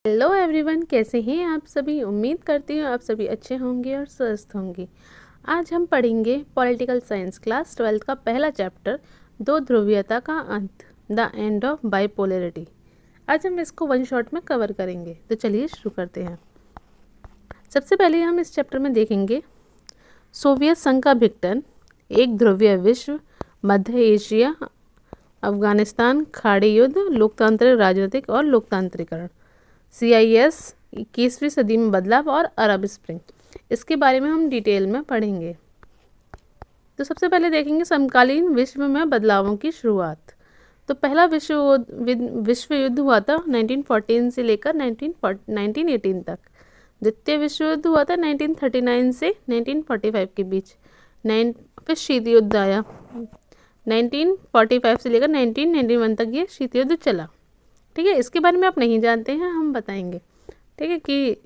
Hello everyone, कैसे हैं आप सभी। उम्मीद करती हूँ आप सभी अच्छे होंगे और स्वस्थ होंगे। आज हम पढ़ेंगे पॉलिटिकल साइंस क्लास 12 का पहला चैप्टर, दो ध्रुवीयता का अंत, द एंड ऑफ बाइपोलैरिटी। आज हम इसको वन शॉट में कवर करेंगे, तो चलिए शुरू करते हैं। सबसे पहले हम इस चैप्टर में देखेंगे सोवियत संघ का विघटन, एक ध्रुवीय विश्व, मध्य एशिया, अफगानिस्तान, खाड़ी युद्ध, लोकतांत्रिक राजनीतिक और लोकतांत्रिकरण, CIS, 21वीं सदी में बदलाव और अरब स्प्रिंग। इसके बारे में हम डिटेल में पढ़ेंगे। तो सबसे पहले देखेंगे समकालीन विश्व में बदलावों की शुरुआत। तो पहला विश्व युद्ध हुआ था 1914 से लेकर 1918 तक। द्वितीय विश्व युद्ध हुआ था 1939 से 1945 के बीच। फिर शीत युद्ध आया 1945 से लेकर 1991 तक, ये शीत युद्ध चला। ठीक है, इसके बारे में आप नहीं जानते हैं, हम बताएंगे। ठीक है कि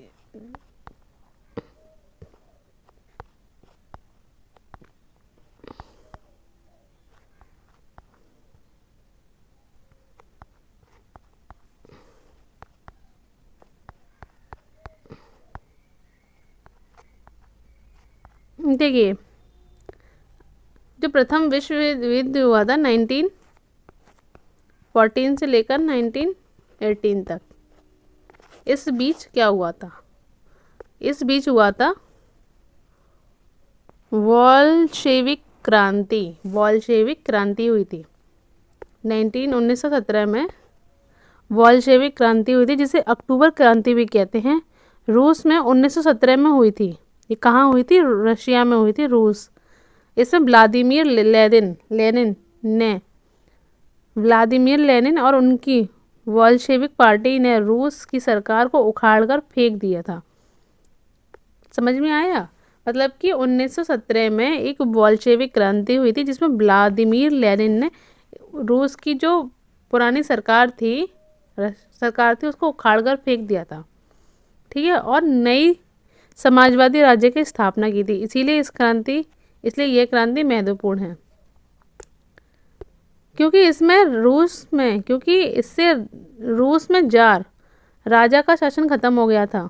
देखिए, जो प्रथम विश्व युद्ध हुआ था 1914 से लेकर 1918 तक, इस बीच क्या हुआ था? इस बीच हुआ था वॉल्शेविक क्रांति हुई थी। 1917 में वॉल्शेविक क्रांति हुई थी, जिसे अक्टूबर क्रांति भी कहते हैं। रूस में 1917 में हुई थी। ये कहाँ हुई थी? रशिया में हुई थी, रूस। इसमें व्लादिमीर लेनिन और उनकी वॉल्शेविक पार्टी ने रूस की सरकार को उखाड़कर फेंक दिया था। समझ में आया? मतलब कि 1917 में एक वॉल्शेविक क्रांति हुई थी, जिसमें व्लादिमीर लेनिन ने रूस की जो पुरानी सरकार थी उसको उखाड़कर फेंक दिया था। ठीक है, और नई समाजवादी राज्य की स्थापना की थी। इसलिए यह क्रांति महत्वपूर्ण है, क्योंकि इससे रूस में जार राजा का शासन खत्म हो गया था।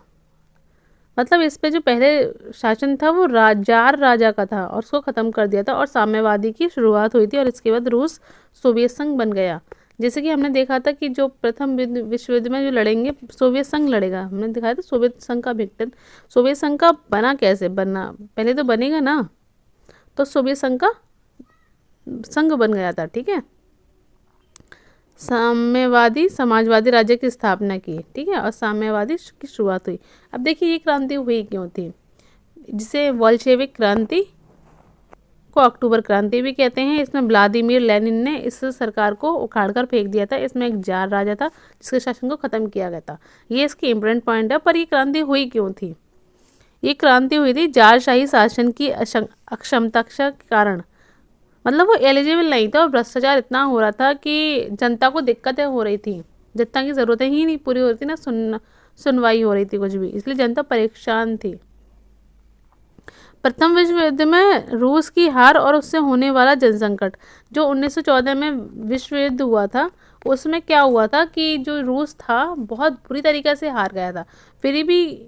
मतलब इस पे जो पहले शासन था वो जार राजा का था, और उसको ख़त्म कर दिया था, और साम्यवादी की शुरुआत हुई थी। और इसके बाद रूस सोवियत संघ बन गया। जैसे कि हमने देखा था कि जो प्रथम विश्व युद्ध में जो लड़ेंगे, सोवियत संघ लड़ेगा। हमने दिखाया था सोवियत संघ का विघटन। सोवियत संघ का बना कैसे? पहले तो बनेगा ना, तो सोवियत संघ का संघ बन गया था। ठीक है, साम्यवादी समाजवादी राज्य की स्थापना की। ठीक है, और साम्यवादी की शुरुआत हुई। अब देखिए, ये क्रांति हुई क्यों थी, जिसे वॉल्शेविक क्रांति को अक्टूबर क्रांति भी कहते हैं। इसमें व्लादिमीर लेनिन ने इस सरकार को उखाड़कर फेंक दिया था। इसमें एक जार राजा था जिसके शासन को खत्म किया गया था। ये इसकी इम्पोर्टेंट पॉइंट है। पर ये क्रांति हुई क्यों थी? ये क्रांति हुई थी जारशाही शासन की अक्षमता के कारण। मतलब वो एलिजिबल नहीं था, और भ्रष्टाचार इतना हो रहा था कि जनता को दिक्कतें हो रही थी। जनता की ज़रूरतें ही नहीं पूरी हो रही थी ना, सुनवाई हो रही थी कुछ भी, इसलिए जनता परेशान थी। प्रथम विश्व युद्ध में रूस की हार और उससे होने वाला जनसंकट, जो 1914 में विश्व युद्ध हुआ था, उसमें क्या हुआ था कि जो रूस था बहुत बुरी तरीके से हार गया था। फिर भी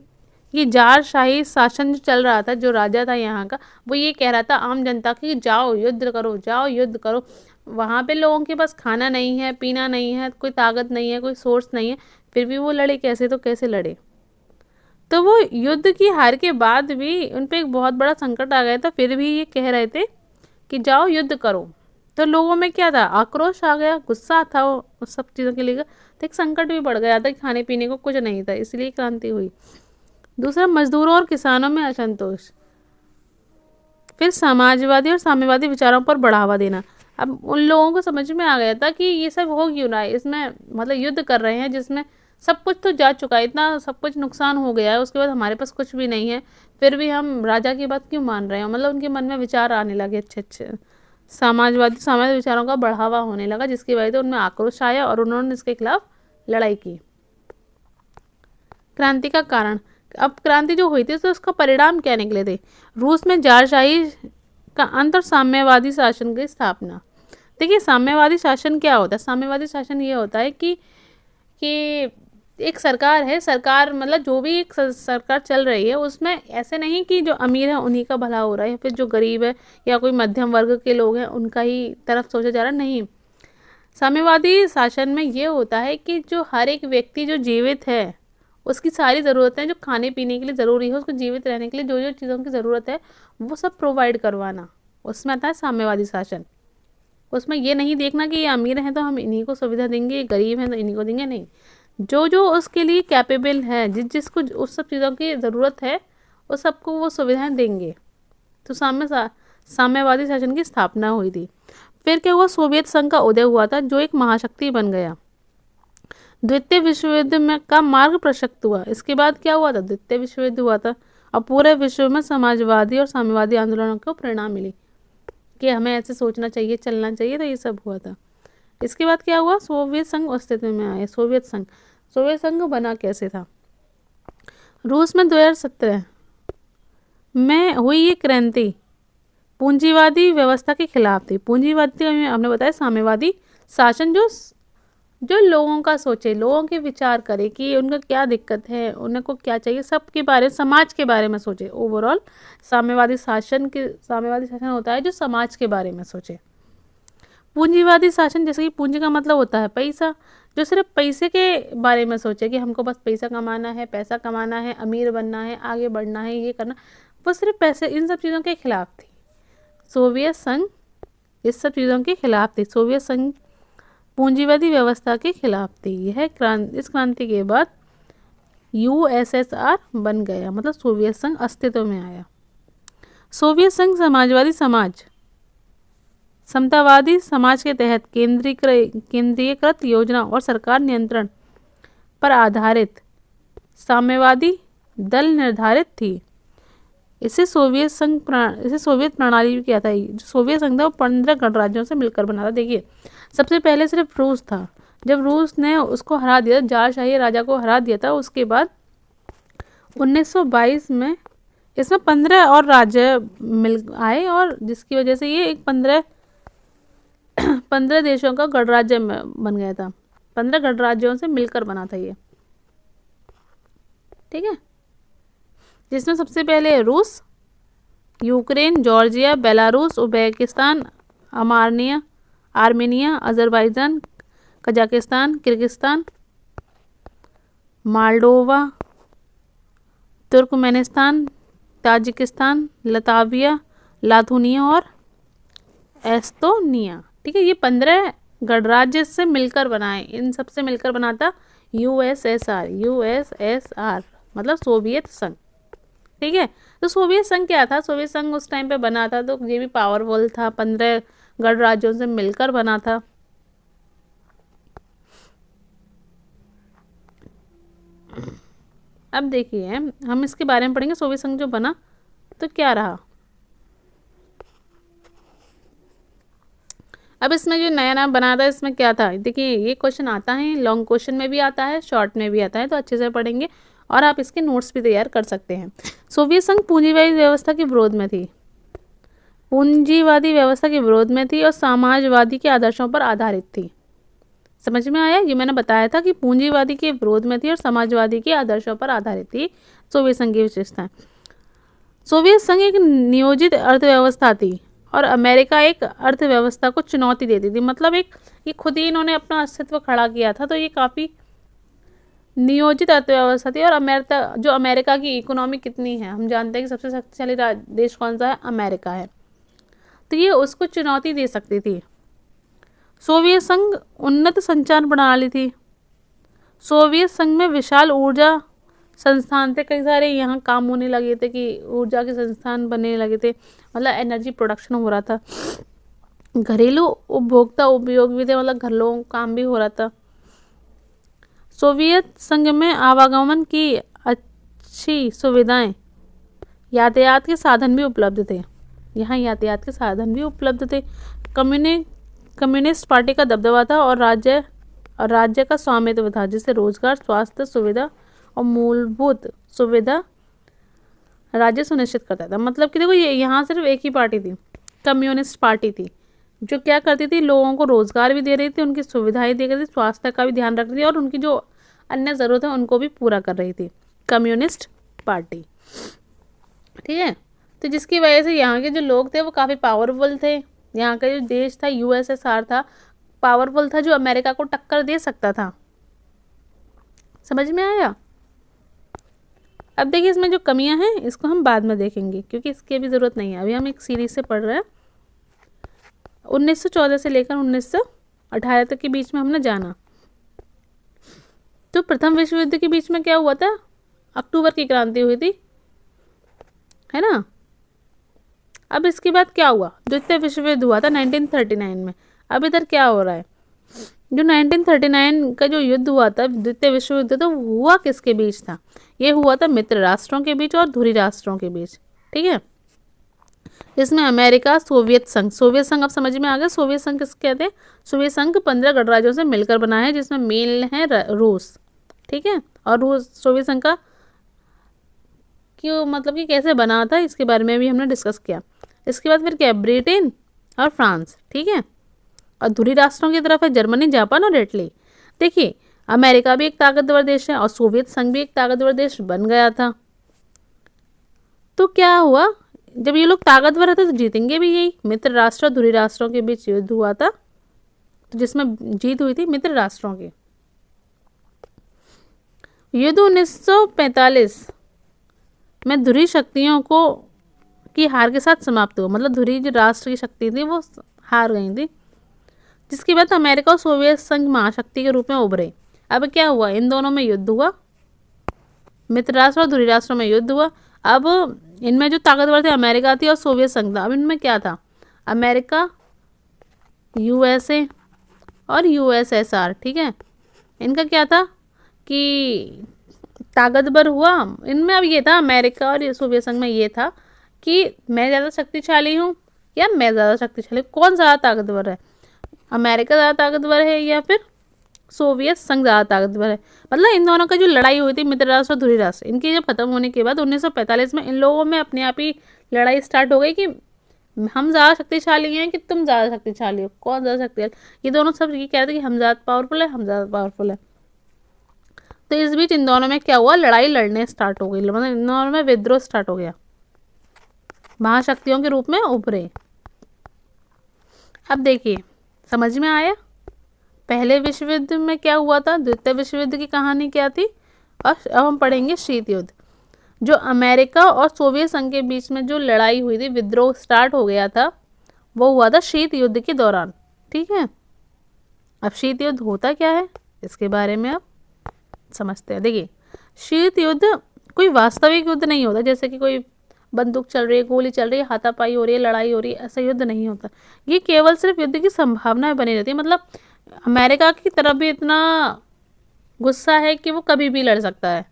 ये जारशाही शासन जो चल रहा था, जो राजा था यहाँ का, वो ये कह रहा था आम जनता की, जाओ युद्ध करो। वहाँ पे लोगों के पास खाना नहीं है, पीना नहीं है, कोई ताकत नहीं है, कोई सोर्स नहीं है, फिर भी वो लड़े कैसे? तो कैसे लड़े? तो वो युद्ध की हार के बाद भी उन पे एक बहुत बड़ा संकट आ गया था, फिर भी ये कह रहे थे कि जाओ युद्ध करो। तो लोगों में क्या था? आक्रोश आ गया, गुस्सा था वो उस सब चीज़ों के लिए। तो एक संकट भी बढ़ गया था, खाने पीने को कुछ नहीं था, इसलिए क्रांति हुई। दूसरा, मजदूरों और किसानों में असंतोष। फिर समाजवादी और साम्यवादी विचारों पर बढ़ावा देना। अब उन लोगों को समझ में आ गया था कि ये सब हो क्यों रहा है, इसमें मतलब युद्ध कर रहे हैं जिसमें सब कुछ तो जा चुका है, इतना सब कुछ नुकसान हो गया है, उसके बाद हमारे पास कुछ भी नहीं है, फिर भी हम राजा की बात क्यों मान रहे हैं? मतलब उनके मन में विचार आने लगे अच्छे साम्यवादी विचारों का बढ़ावा होने लगा, जिसकी वजह से उनमें आक्रोश आया और उन्होंने इसके खिलाफ लड़ाई की। क्रांति का कारण। अब क्रांति जो हुई थी तो उसका परिणाम क्या निकले थे? रूस में जारशाही का अंत और साम्यवादी शासन की स्थापना। देखिए, साम्यवादी शासन क्या होता है? साम्यवादी शासन ये होता है कि एक सरकार है, सरकार मतलब जो भी एक सरकार चल रही है उसमें ऐसे नहीं कि जो अमीर है उन्हीं का भला हो रहा है या फिर जो गरीब है या कोई मध्यम वर्ग के लोग हैं उनका ही तरफ सोचा जा रहा नहीं। साम्यवादी शासन में ये होता है कि जो हर एक व्यक्ति जो जीवित है उसकी सारी ज़रूरतें जो खाने पीने के लिए ज़रूरी है, उसको जीवित रहने के लिए जो जो चीज़ों की ज़रूरत है वो सब प्रोवाइड करवाना, उसमें आता है साम्यवादी शासन। उसमें ये नहीं देखना कि ये अमीर हैं तो हम इन्हीं को सुविधा देंगे, ये गरीब हैं तो इन्हीं को देंगे, नहीं। जो जो उसके लिए कैपेबल है, जिसको उस सब चीज़ों की ज़रूरत है उस सबको वो सुविधाएं देंगे। तो साम्यवादी शासन की स्थापना हुई थी। फिर क्या हुआ, सोवियत संघ का उदय हुआ था जो एक महाशक्ति बन गया। द्वितीय विश्व युद्ध में का मार्ग प्रशस्त हुआ। इसके बाद क्या हुआ था, द्वितीय विश्व युद्ध हुआ था और पूरे विश्व में समाजवादी और साम्यवादी आंदोलनों को प्रेरणा मिली कि हमें ऐसे सोचना चाहिए, चलना चाहिए, तो ये सब हुआ था। इसके बाद क्या हुआ, सोवियत संघ अस्तित्व में आया। सोवियत संघ बना कैसे था, रूस में 2017 में हुई ये क्रांति पूंजीवादी व्यवस्था के खिलाफ थी। पूंजीवादी में हमने बताया साम्यवादी शासन जो जो लोगों का सोचे, लोगों के विचार करे कि उनका क्या दिक्कत है, उनको क्या चाहिए, सबके बारे में, समाज के बारे में सोचे। ओवरऑल साम्यवादी शासन होता है जो समाज के बारे में सोचे। पूंजीवादी शासन, जैसे कि पूंजी का मतलब होता है पैसा, जो सिर्फ पैसे के बारे में सोचे कि हमको बस पैसा कमाना है, पैसा कमाना है, अमीर बनना है, आगे बढ़ना है, ये करना, वो सिर्फ पैसे, इन सब चीज़ों के खिलाफ थी सोवियत संघ। इस सब चीज़ों के खिलाफ थी सोवियत संघ, पूंजीवादी व्यवस्था के खिलाफ थी। इस क्रांति के बाद यूएसएसआर बन गया, मतलब सोवियत संघ अस्तित्व में आया। सोवियत संघ समाजवादी समाज, समतावादी समाज के तहत केंद्रीयकृत योजना और सरकार नियंत्रण पर आधारित साम्यवादी दल निर्धारित थी। इसे सोवियत प्रणाली भी किया था। जो सोवियत संघ था वो 15 गणराज्यों से मिलकर बना था। देखिए, सबसे पहले सिर्फ रूस था, जब रूस ने उसको हरा दिया, जारशाही राजा को हरा दिया था, उसके बाद 1922 में इसमें 15 और राज्य मिल आए और जिसकी वजह से ये एक 15 देशों का गणराज्य बन गया था। 15 गणराज्यों से मिलकर बना था ये, ठीक है, जिसमें सबसे पहले रूस, Ukraine, Georgia, Belarus, Uzbekistan, Armenia, Azerbaijan, Kazakhstan, Kyrgyzstan, Moldova, Turkmenistan, Tajikistan, Latvia, Lithuania और एस्तोनिया। ठीक है, ये 15 गणराज्य से मिलकर बनाए, इन सब से मिलकर बना था यूएसएसआर मतलब सोवियत संघ। ठीक है, तो सोवियत संघ क्या था, सोवियत संघ उस टाइम पे बना था तो ये भी पावरफुल था, 15 गणराज्यों से मिलकर बना था। अब देखिए हम इसके बारे में पढ़ेंगे, सोवियत संघ जो बना तो क्या रहा। अब इसमें जो नया नाम बना था इसमें क्या था, देखिए ये क्वेश्चन आता है, लॉन्ग क्वेश्चन में भी आता है, शॉर्ट में भी आता है, तो अच्छे से पढ़ेंगे और आप इसके नोट्स भी तैयार कर सकते हैं। सोवियत संघ पूंजीवादी व्यवस्था के विरोध में थी, पूंजीवादी व्यवस्था के विरोध में थी और समाजवादी के आदर्शों पर आधारित थी। समझ में आया, ये मैंने बताया था कि पूंजीवादी के विरोध में थी और समाजवादी के आदर्शों पर आधारित थी सोवियत संघ की विशेषताएं। सोवियत संघ एक नियोजित अर्थव्यवस्था थी और अमेरिका एक अर्थव्यवस्था को चुनौती देती थी, मतलब ये खुद ही इन्होंने अपना अस्तित्व खड़ा किया था, तो ये काफ़ी नियोजित अर्थव्यवस्था थी। और अमेरिका की इकोनॉमी कितनी है, हम जानते हैं कि सबसे शक्तिशाली देश कौन सा है, अमेरिका है, तो ये उसको चुनौती दे सकती थी। सोवियत संघ उन्नत संचार प्रणाली थी। सोवियत संघ में विशाल ऊर्जा संस्थान थे, कई सारे यहाँ काम होने लगे थे कि ऊर्जा के संस्थान बनने लगे थे, मतलब एनर्जी प्रोडक्शन हो रहा था। घरेलू उपभोक्ता उपयोग भी थे, मतलब घर लोगों काम भी हो रहा था। सोवियत संघ में आवागमन की अच्छी सुविधाएं, यातायात के साधन भी उपलब्ध थे, यहाँ यातायात के साधन भी उपलब्ध थे। कम्युनिस्ट पार्टी का दबदबा था और राज्य का स्वामित्व था, जिससे रोजगार, स्वास्थ्य सुविधा और मूलभूत सुविधा राज्य सुनिश्चित करता था। मतलब कि देखो, ये यहाँ सिर्फ एक ही पार्टी थी, कम्युनिस्ट पार्टी थी, जो क्या करती थी, लोगों को रोजगार भी दे रही थी, उनकी सुविधाएं दे रही थी, स्वास्थ्य का भी ध्यान रख रही थी और उनकी जो अन्य ज़रूरतें उनको भी पूरा कर रही थी, कम्युनिस्ट पार्टी। ठीक है, तो जिसकी वजह से यहाँ के जो लोग थे वो काफ़ी पावरफुल थे। यहाँ का जो देश था यूएसएसआर था, पावरफुल था, जो अमेरिका को टक्कर दे सकता था। समझ में आया? अब देखिए इसमें जो कमियां हैं इसको हम बाद में देखेंगे, क्योंकि इसकी भी ज़रूरत नहीं है, अभी हम एक सीरीज से पढ़ रहे हैं। 1914 से लेकर 1918 तक के बीच में हमने जाना। तो प्रथम विश्व युद्ध के बीच में क्या हुआ था? अक्टूबर की क्रांति हुई थी, है ना। अब इसके बाद क्या हुआ? द्वितीय विश्व युद्ध हुआ था 1939 में। अब इधर क्या हो रहा है? जो 1939 का जो युद्ध हुआ था, द्वितीय विश्व युद्ध, तो हुआ किसके बीच था? ये हुआ था मित्र राष्ट्रों के बीच और धुरी राष्ट्रों के बीच। ठीक है, इसमें अमेरिका, सोवियत संघ अब समझ में आ गया। सोवियत संघ किसके कहते हैं? सोवियत संघ 15 गणराज्यों से मिलकर बना है, जिसमें मेन है रूस। ठीक है, और रूस सोवियत संघ का क्यों, मतलब कि कैसे बना था, इसके बारे में भी हमने डिस्कस किया। इसके बाद फिर क्या? ब्रिटेन और फ्रांस। ठीक है, और धुरी राष्ट्रों की तरफ है जर्मनी, जापान और इटली। देखिए अमेरिका भी एक ताकतवर देश है और सोवियत संघ भी एक ताकतवर देश बन गया था। तो क्या हुआ, जब ये लोग ताकतवर रहते तो जीतेंगे भी यही। मित्र राष्ट्र और धुरी राष्ट्रों के बीच युद्ध हुआ था, तो जिसमें जीत हुई थी मित्र राष्ट्रों की। युद्ध 1945 में धुरी शक्तियों को की हार के साथ समाप्त हुआ, मतलब धुरी जो राष्ट्र की शक्ति थी वो हार गई थी, जिसके बाद अमेरिका और सोवियत संघ महाशक्ति के रूप में उभरे। अब क्या हुआ? इन दोनों में युद्ध हुआ, मित्र राष्ट्र और धुरी राष्ट्रों में युद्ध हुआ। अब इनमें जो ताकतवर थे अमेरिका थी और सोवियत संघ था। अब इनमें क्या था? अमेरिका, यूएसए और यूएसएसआर। ठीक है, इनका क्या था कि ताकतवर हुआ इनमें। अब ये था अमेरिका और सोवियत संघ में ये था कि मैं ज़्यादा शक्तिशाली हूँ या मैं ज़्यादा शक्तिशाली, कौन ज़्यादा ताकतवर है? अमेरिका ज़्यादा ताकतवर है या फिर सोवियत संघ ज़्यादा ताकतवर है? मतलब इन दोनों का जो लड़ाई हुई थी मित्र राष्ट्र और धुरी राष्ट्र, इनकी जब खत्म होने के बाद 1945 में इन लोगों में अपने आप ही लड़ाई स्टार्ट हो गई कि हम ज़्यादा शक्तिशाली हैं कि तुम ज़्यादा शक्तिशाली हो, कौन ज़्यादा शक्तिशाली। ये दोनों सब ये कहते हैं कि हम ज़्यादा पावरफुल है, हम ज़्यादा पावरफुल है। तो इस बीच इन दोनों में क्या हुआ? लड़ाई लड़ने स्टार्ट हो गई, मतलब इन दोनों में विद्रोह स्टार्ट हो गया, महाशक्तियों के रूप में उभरे। अब देखिए समझ में आया पहले विश्व युद्ध में क्या हुआ था, द्वितीय विश्व युद्ध की कहानी क्या थी, और अब हम पढ़ेंगे शीत युद्ध। जो अमेरिका और सोवियत संघ के बीच में जो लड़ाई हुई थी, विद्रोह स्टार्ट हो गया था, वो हुआ था शीत युद्ध के दौरान। ठीक है, अब शीत युद्ध होता क्या है इसके बारे में अब समझते हैं। देखिए शीत युद्ध कोई वास्तविक युद्ध नहीं होता, जैसे कि कोई बंदूक चल रही है, गोली चल रही है, हाथापाई हो रही है, लड़ाई हो रही है, ऐसा युद्ध नहीं होता। ये केवल सिर्फ युद्ध की संभावनाएं बनी रहती है। मतलब अमेरिका की तरफ भी इतना गुस्सा है कि वो कभी भी लड़ सकता है,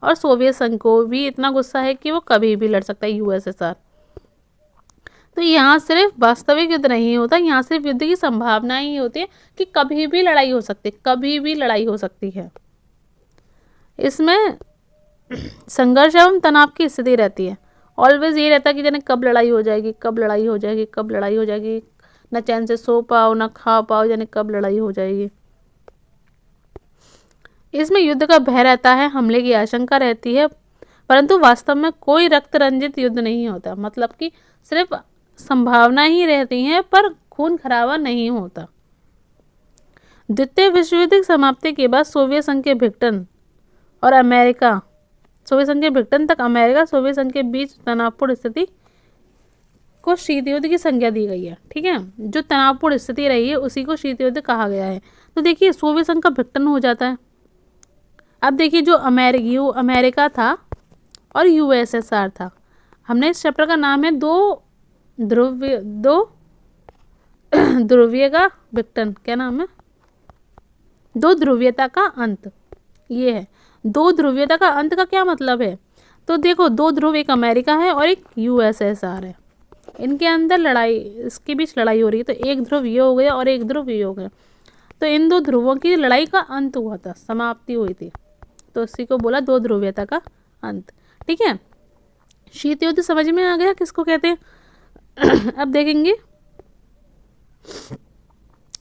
और सोवियत संघ को भी इतना गुस्सा है कि वो कभी भी लड़ सकता है, यूएसएसआर। तो यहाँ सिर्फ वास्तविक युद्ध नहीं होता, यहाँ सिर्फ युद्ध की संभावनाएं ही होती है कि कभी भी लड़ाई हो सकती है, कभी भी लड़ाई हो सकती है। इसमें संघर्ष एवं तनाव की स्थिति रहती है। ऑलवेज ये रहता है कि जाने कब लड़ाई हो जाएगी, कब लड़ाई हो जाएगी, कब लड़ाई हो जाएगी, न चैन से सो पाओ न खा पाओ, जाने कब लड़ाई हो जाएगी। इसमें युद्ध का भय रहता है, हमले की आशंका रहती है, परंतु वास्तव में कोई रक्त रंजित युद्ध नहीं होता। मतलब कि सिर्फ संभावना ही रहती है पर खून खराबा नहीं होता। द्वितीय विश्व युद्ध की समाप्ति के बाद सोवियत संघ के विघटन और अमेरिका, सोवियत संघ के विघटन तक अमेरिका सोवियत संघ के बीच तनावपूर्ण स्थिति को शीत युद्ध की संज्ञा दी गई है। ठीक है, जो तनावपूर्ण स्थिति रही है उसी को शीत युद्ध कहा गया है। तो देखिए सोवियत संघ का विघटन हो जाता है। अब देखिए जो अमेरिका था और यूएसएसआर था, हमने इस चैप्टर का नाम है दो ध्रुवीय का विघटन, क्या नाम है? दो ध्रुवीयता का अंत। ये है दो ध्रुवीयता का अंत का क्या मतलब है? तो देखो दो ध्रुव, एक अमेरिका है और एक यूएसएसआर है, इनके अंदर लड़ाई, इसके बीच लड़ाई हो रही है। तो एक ध्रुव ये हो गया और एक ध्रुव ये हो गया, तो इन दो ध्रुवों की लड़ाई का अंत हुआ था, समाप्ति हुई थी, तो इसी को बोला दो ध्रुवीयता का अंत। ठीक है, शीत युद्ध समझ में आ गया किसको कहते हैं। अब देखेंगे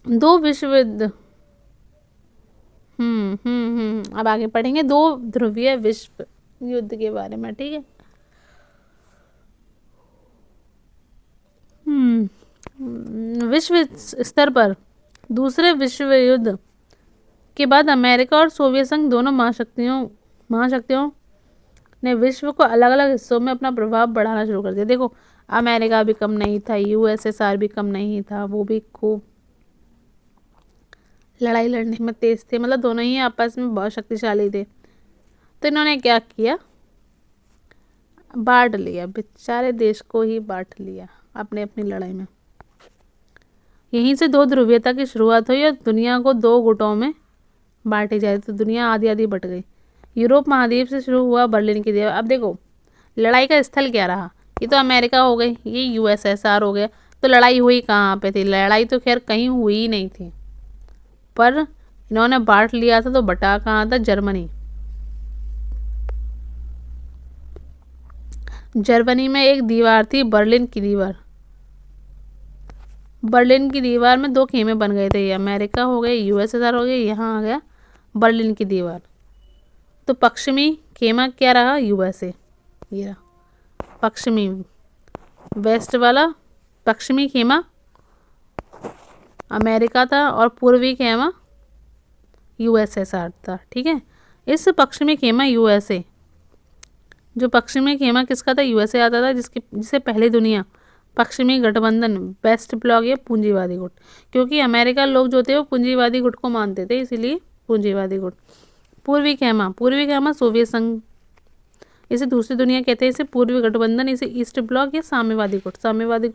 दो विश्व युद्ध, अब आगे पढ़ेंगे दो ध्रुवीय विश्व युद्ध के बारे में, ठीक है। विश्व स्तर पर दूसरे विश्व युद्ध के बाद अमेरिका और सोवियत संघ दोनों महाशक्तियों ने विश्व को अलग अलग हिस्सों में अपना प्रभाव बढ़ाना शुरू कर दिया। देखो, अमेरिका भी कम नहीं था, यूएसएसआर भी कम नहीं था, वो भी खूब लड़ाई लड़ने में तेज थे, मतलब दोनों ही आपस में बहुत शक्तिशाली थे। तो इन्होंने क्या किया, बांट लिया, बेचारे देश को ही बांट लिया अपने अपनी लड़ाई में। यहीं से दो ध्रुवीयता की शुरुआत हुई और दुनिया को दो गुटों में बांटी जाए, तो दुनिया आधी आधी बट गई। यूरोप महाद्वीप से शुरू हुआ बर्लिन की दीवार। अब देखो, लड़ाई का स्थल क्या रहा, ये तो अमेरिका हो गई, ये यूएसएसआर हो गया। तो लड़ाई हुई कहाँ पे थी, लड़ाई तो खैर कहीं हुई ही नहीं थी, पर इन्होंने बांट लिया था। तो बटा कहाँ था, जर्मनी। जर्मनी में एक दीवार थी, बर्लिन की दीवार। बर्लिन की दीवार में दो खेमे बन गए थे, अमेरिका हो गए, यूएसएसआर हो गए, यहाँ आ गया बर्लिन की दीवार। तो पश्चिमी खेमा क्या रहा, यूएसए, ये रहा पश्चिमी, वेस्ट वाला पश्चिमी खेमा अमेरिका था और पूर्वी खेमा यूएसएसआर था, ठीक है। इस पश्चिमी खेमा यूएसए, जो पश्चिमी खेमा किसका था, यूएसए आता था, जिसे पहली दुनिया पश्चिमी गठबंधन, बेस्ट ब्लॉक या पूंजीवादी गुट, क्योंकि अमेरिका लोग जो थे वो पूंजीवादी गुट को मानते थे, इसीलिए पूंजीवादी गुट। पूर्वी खेमा सोवियत संघ, इसे दूसरी दुनिया कहते हैं, इसे पूर्वी गठबंधन, इसे ईस्ट ब्लॉक या साम्यवादी गुट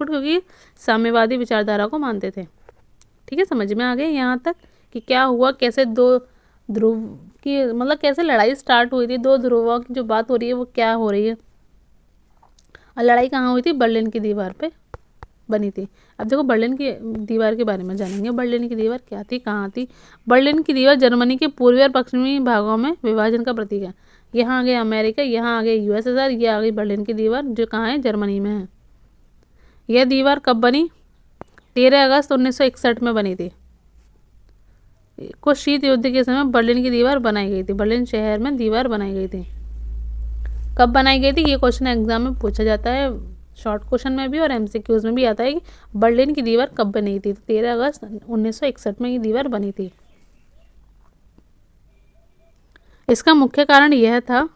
क्योंकि साम्यवादी विचारधारा को मानते थे, ठीक है। समझ में आ गए यहाँ तक कि क्या हुआ, कैसे दो ध्रुव की, मतलब कैसे लड़ाई स्टार्ट हुई थी, दो ध्रुवों की जो बात हो रही है वो क्या हो रही है। और लड़ाई कहाँ हुई थी, बर्लिन की दीवार पे बनी थी। अब देखो, बर्लिन की दीवार के बारे में जानेंगे। बर्लिन की दीवार क्या थी, कहाँ थी। बर्लिन की दीवार जर्मनी के पूर्वी और पश्चिमी भागों में विभाजन का प्रतीक है। यहाँ आ गया अमेरिका, यहाँ आ गया यूएसएसआर, ये आ गई बर्लिन की दीवार, जो कहाँ है, जर्मनी में है। यह दीवार कब बनी, 13 अगस्त 1961 में बनी थी। कुछ शीत युद्ध के समय बर्लिन की दीवार बनाई गई थी, बर्लिन शहर में दीवार बनाई गई थी। कब बनाई गई थी, ये क्वेश्चन एग्जाम में पूछा जाता है, शॉर्ट क्वेश्चन में भी और एमसीक्यूज में भी आता है कि बर्लिन की दीवार कब बनी थी। 13 अगस्त 1961 में ये दीवार बनी थी। इसका मुख्य कारण यह था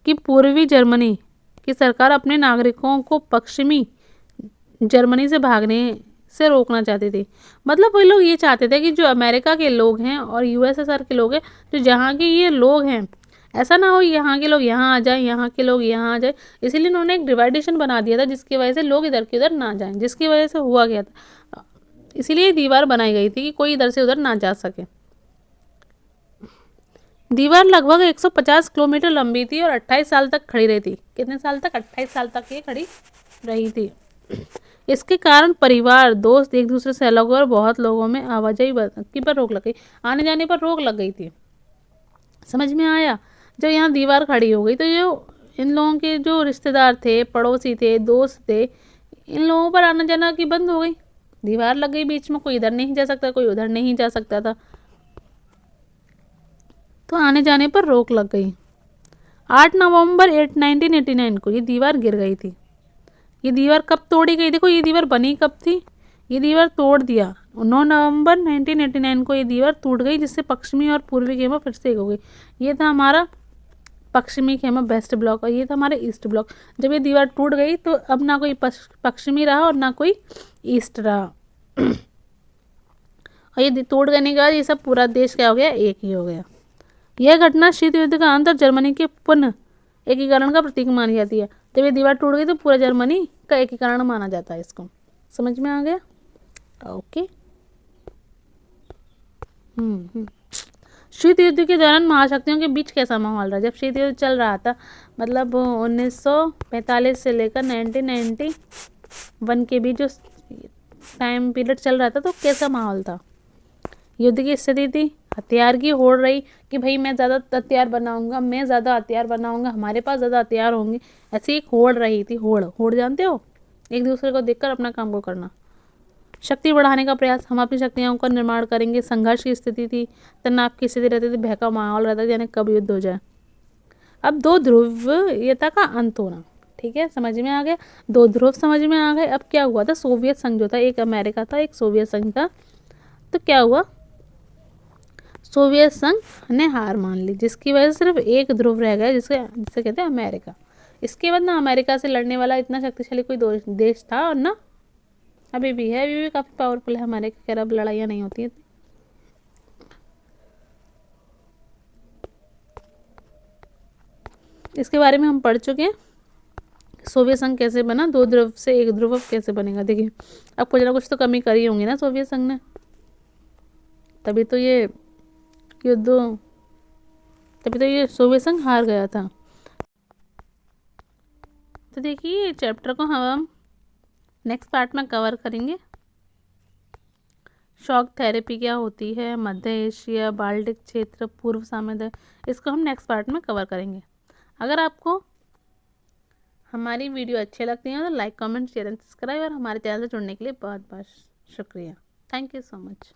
कि पूर्वी जर्मनी की सरकार अपने नागरिकों को पश्चिमी जर्मनी से भागने से रोकना चाहती थी। मतलब वो लोग ये चाहते थे कि जो अमेरिका के लोग हैं और यूएसएसआर के लोग हैं, जो जहाँ के ये लोग हैं, ऐसा ना हो यहाँ के लोग यहाँ आ जाएं, यहाँ के लोग यहाँ आ जाए। इसीलिए उन्होंने एक डिवाइडेशन बना दिया था, जिसकी वजह से लोग इधर के उधर ना जाएं, जिसकी वजह से हुआ गया था। इसीलिए दीवार बनाई गई थी कि कोई इधर से उधर ना जा सके। दीवार लगभग 150 किलोमीटर लंबी थी और 28 साल तक खड़ी रही थी। कितने साल तक, 28 साल तक ये खड़ी रही थी। इसके कारण परिवार, दोस्त एक दूसरे से अलग हुए और बहुत लोगों में आवाजाही की पर रोक लग गई, आने जाने पर रोक लग गई थी। समझ में आया। जब यहाँ दीवार खड़ी हो गई तो जो इन लोगों के जो रिश्तेदार थे, पड़ोसी थे, दोस्त थे, इन लोगों पर आना जाना की बंद हो गई। दीवार लग गई बीच में, कोई इधर नहीं जा सकता, कोई उधर नहीं जा सकता था, तो आने जाने पर रोक लग गई। 8 नवंबर 1989 को ये दीवार गिर गई थी। ये दीवार कब तोड़ी गई, देखो ये दीवार बनी कब थी, ये दीवार तोड़ दिया 9 नवंबर 1989 को ये दीवार टूट गई, जिससे पश्चिमी और पूर्वी खेमा फिर से एक हो गई। ये था हमारा पश्चिमी खेमा वेस्ट ब्लॉक और ये था हमारा ईस्ट ब्लॉक। जब ये दीवार टूट गई तो अब ना कोई पश्चिमी रहा और ना कोई ईस्ट रहा। और ये टूट गने के बाद ये सब पूरा देश क्या हो गया, एक ही हो गया। यह घटना शीत युद्ध का अंत और जर्मनी के पुनः एकीकरण का प्रतीक मानी जाती है। जब ये दीवार टूट गई तो पूरा जर्मनी का एकीकरण माना जाता है। इसको समझ में आ गया, ओके। शीत युद्ध के दौरान महाशक्तियों के बीच कैसा माहौल रहा। जब शीत युद्ध चल रहा था, मतलब 1945 से लेकर 1991 के बीच जो टाइम पीरियड चल रहा था, तो कैसा माहौल था। युद्ध की स्थिति थी, हथियार की होड़ रही कि भाई मैं ज़्यादा हथियार बनाऊंगा, मैं ज़्यादा हथियार बनाऊंगा, हमारे पास ज़्यादा हथियार होंगे, ऐसी एक होड़ रही थी। होड़ जानते हो, एक दूसरे को देखकर अपना काम को करना। शक्ति बढ़ाने का प्रयास, हम अपनी शक्तियों का निर्माण करेंगे। संघर्ष की स्थिति थी, तनाव की स्थिति रहती थी, भय का माहौल रहता था, यानी कब युद्ध हो जाए। अब दो ध्रुवीयता का अंत होना, ठीक है, समझ में आ गया। दो ध्रुव समझ में आ गए। अब क्या हुआ था, सोवियत संघ जो था, एक अमेरिका था, एक सोवियत संघ था, तो क्या हुआ, सोवियत संघ ने हार मान ली, जिसकी वजह से सिर्फ एक ध्रुव रह गया, जिसे कहते हैं अमेरिका। इसके बाद ना अमेरिका से लड़ने वाला इतना शक्तिशाली कोई देश था, और ना अभी भी है, अभी भी काफ़ी पावरफुल है हमारे, खैर अब लड़ाइयाँ नहीं होती हैं। इसके बारे में हम पढ़ चुके हैं, सोवियत संघ कैसे बना, दो ध्रुव से एक ध्रुव अब कैसे बनेगा। देखिए अब कुछ ना कुछ तो कमी करी होंगी ना सोवियत संघ ने, तभी तो ये युद्ध, तभी तो ये सोवियत संघ हार गया था। तो देखिए चैप्टर को हम नेक्स्ट पार्ट में कवर करेंगे। शॉक थेरेपी क्या होती है, मध्य एशिया, बाल्टिक क्षेत्र, पूर्व साम्राज्य, इसको हम नेक्स्ट पार्ट में कवर करेंगे। अगर आपको हमारी वीडियो अच्छे लगती हैं तो like, comment, share and subscribe, और हमारे चैनल से जुड़ने के लिए बहुत बहुत शुक्रिया। Thank you so much.